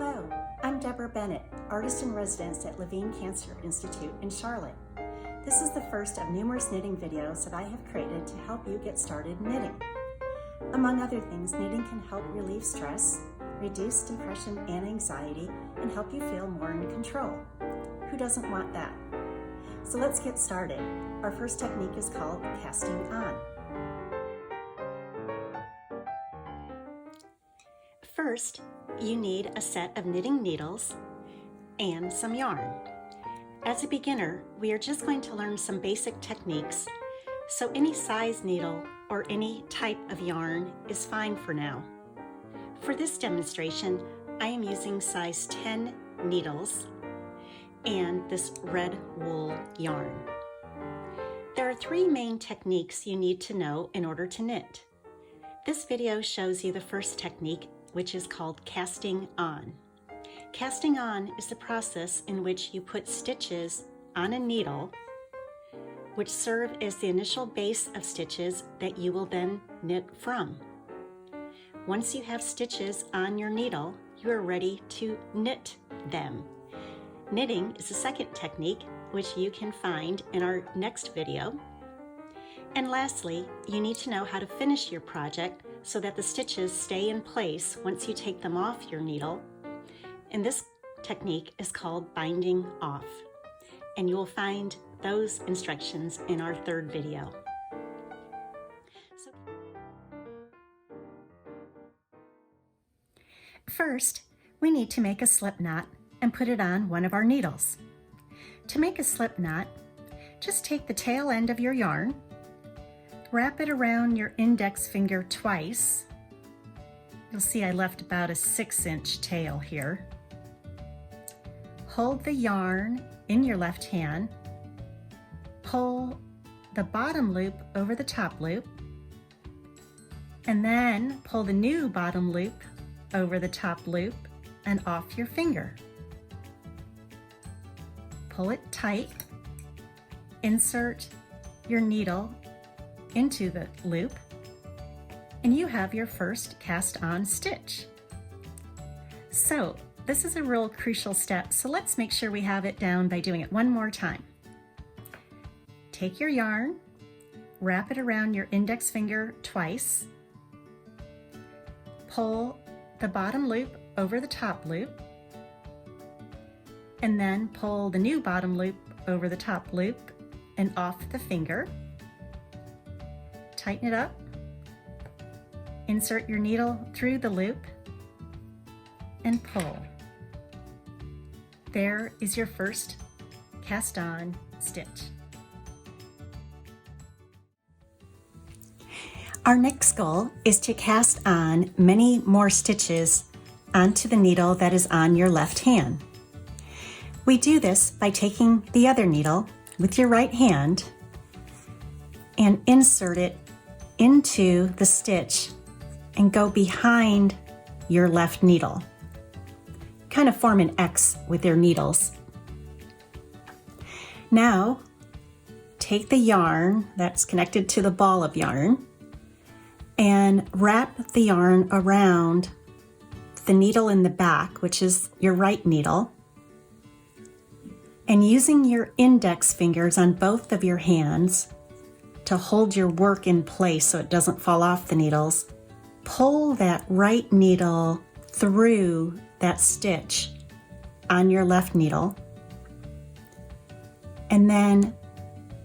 Hello, I'm Deborah Bennett, Artist in Residence at Levine Cancer Institute in Charlotte. This is the first of numerous knitting videos that I have created to help you get started knitting. Among other things, knitting can help relieve stress, reduce depression and anxiety, and help you feel more in control. Who doesn't want that? So let's get started. Our first technique is called casting on. First, you need a set of knitting needles and some yarn. As a beginner, we are just going to learn some basic techniques, so any size needle or any type of yarn is fine for now. For this demonstration, I am using size 10 needles and this red wool yarn. There are three main techniques you need to know in order to knit. This video shows you the first technique, which is called casting on. Casting on is the process in which you put stitches on a needle, which serve as the initial base of stitches that you will then knit from. Once you have stitches on your needle, you are ready to knit them. Knitting is the second technique, which you can find in our next video. And lastly, you need to know how to finish your project so that the stitches stay in place once you take them off your needle. And this technique is called binding off. And you will find those instructions in our third video. First, we need to make a slip knot and put it on one of our needles. To make a slip knot, just take the tail end of your yarn, wrap it around your index finger twice. You'll see I left about a 6-inch tail here. Hold the yarn in your left hand, pull the bottom loop over the top loop, and then pull the new bottom loop over the top loop and off your finger. Pull it tight, insert your needle into the loop, and you have your first cast on stitch. So this is a real crucial step, so let's make sure we have it down by doing it one more time. Take your yarn, wrap it around your index finger twice, pull the bottom loop over the top loop, and then pull the new bottom loop over the top loop and off the finger. Tighten it up, insert your needle through the loop, and pull. There is your first cast on stitch. Our next goal is to cast on many more stitches onto the needle that is on your left hand. We do this by taking the other needle with your right hand and insert it into the stitch and go behind your left needle. Kind of form an X with your needles. Now, take the yarn that's connected to the ball of yarn and wrap the yarn around the needle in the back, which is your right needle. And using your index fingers on both of your hands to hold your work in place so it doesn't fall off the needles, pull that right needle through that stitch on your left needle, and then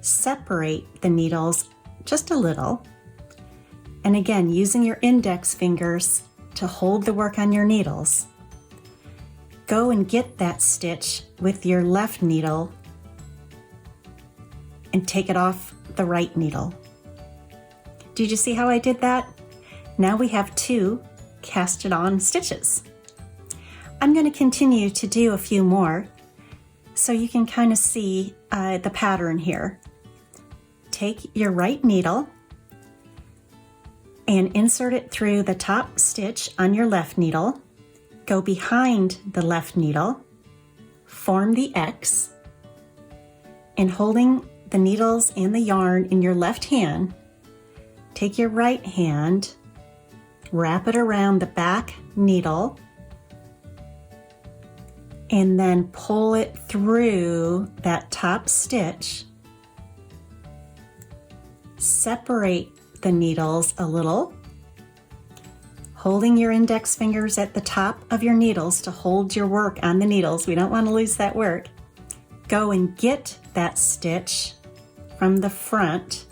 separate the needles just a little. And again, using your index fingers to hold the work on your needles, go and get that stitch with your left needle and take it off the right needle. Did you see how I did that? Now we have two casted on stitches. I'm going to continue to do a few more so you can kind of see the pattern here. Take your right needle and insert it through the top stitch on your left needle. Go behind the left needle, form the X, and holding the needles and the yarn in your left hand, take your right hand, wrap it around the back needle, and then pull it through that top stitch. Separate the needles a little, holding your index fingers at the top of your needles to hold your work on the needles. We don't want to lose that work. Go and get that stitch from the front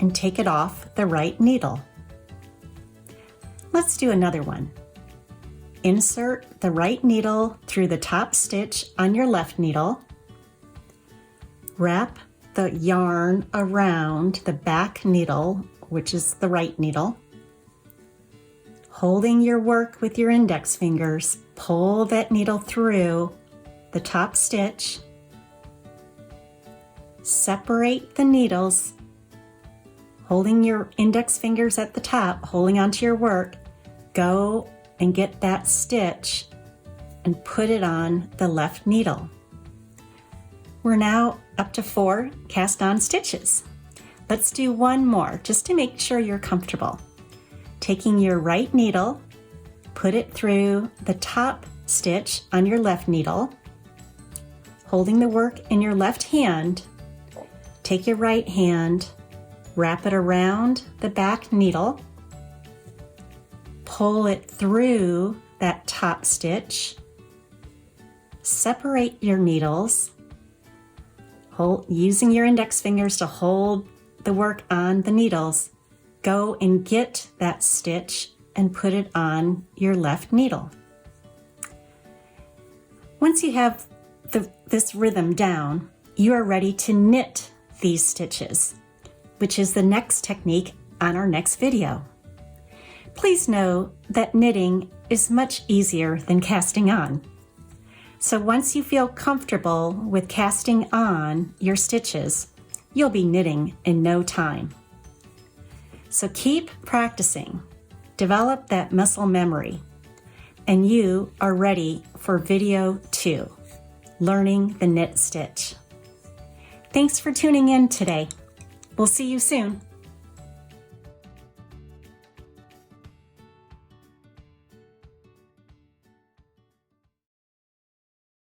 and take it off the right needle. Let's do another one. Insert the right needle through the top stitch on your left needle. Wrap the yarn around the back needle, which is the right needle. Holding your work with your index fingers, pull that needle through the top stitch. Separate the needles, holding your index fingers at the top, holding onto your work. Go and get that stitch and put it on the left needle. We're now up to 4 cast on stitches. Let's do one more just to make sure you're comfortable. Taking your right needle, put it through the top stitch on your left needle. Holding the work in your left hand, take your right hand, wrap it around the back needle, pull it through that top stitch, separate your needles, using your index fingers to hold the work on the needles. Go and get that stitch and put it on your left needle. Once you have this rhythm down, you are ready to knit these stitches, which is the next technique on our next video. Please know that knitting is much easier than casting on. So once you feel comfortable with casting on your stitches, you'll be knitting in no time. So keep practicing, develop that muscle memory, and you are ready for video 2, learning the knit stitch. Thanks for tuning in today. We'll see you soon.